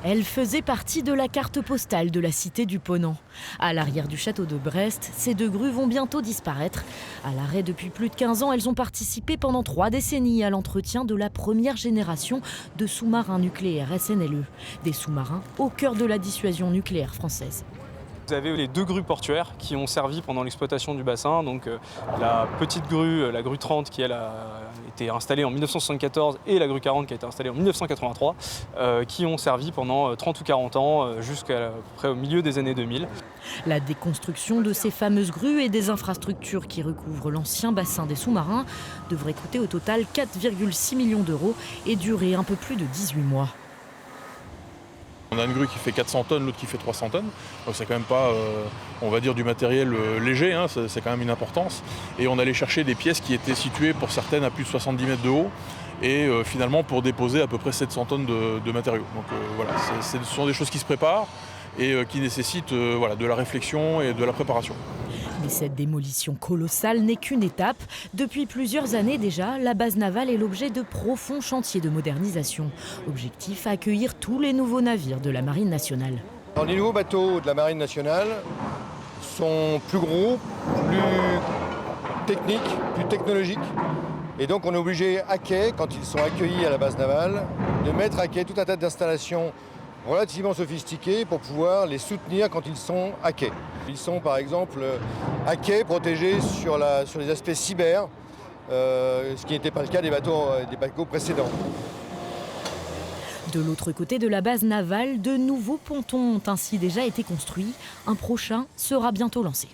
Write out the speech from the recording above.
Elle faisait partie de la carte postale de la cité du Ponant. À l'arrière du château de Brest, ces deux grues vont bientôt disparaître. À l'arrêt depuis plus de 15 ans, elles ont participé pendant 3 décennies à l'entretien de la première génération de sous-marins nucléaires SNLE. Des sous-marins au cœur de la dissuasion nucléaire française. Vous avez les deux grues portuaires qui ont servi pendant l'exploitation du bassin. Donc la petite grue, la grue 30 qui elle a été installée en 1974 et la grue 40 qui a été installée en 1983 qui ont servi pendant 30 ou 40 ans jusqu'à peu près au milieu des années 2000. La déconstruction de ces fameuses grues et des infrastructures qui recouvrent l'ancien bassin des sous-marins devrait coûter au total 4,6 millions d'euros et durer un peu plus de 18 mois. On a une grue qui fait 400 tonnes, l'autre qui fait 300 tonnes. Donc c'est quand même pas, on va dire, du matériel léger, hein, c'est quand même une importance. Et on allait chercher des pièces qui étaient situées pour certaines à plus de 70 mètres de haut. Et finalement pour déposer à peu près 700 tonnes de matériaux. Donc voilà, ce sont des choses qui se préparent et qui nécessitent voilà, de la réflexion et de la préparation. Mais cette démolition colossale n'est qu'une étape. Depuis plusieurs années déjà, la base navale est l'objet de profonds chantiers de modernisation. Objectif, accueillir tous les nouveaux navires de la Marine nationale. Alors, les nouveaux bateaux de la Marine nationale sont plus gros, plus techniques, plus technologiques. Et donc on est obligé à quai, quand ils sont accueillis à la base navale, de mettre à quai tout un tas d'installations relativement sophistiqués pour pouvoir les soutenir quand ils sont à quai. Ils sont par exemple à quai protégés sur les aspects cyber, ce qui n'était pas le cas des bateaux précédents. De l'autre côté de la base navale, de nouveaux pontons ont ainsi déjà été construits. Un prochain sera bientôt lancé.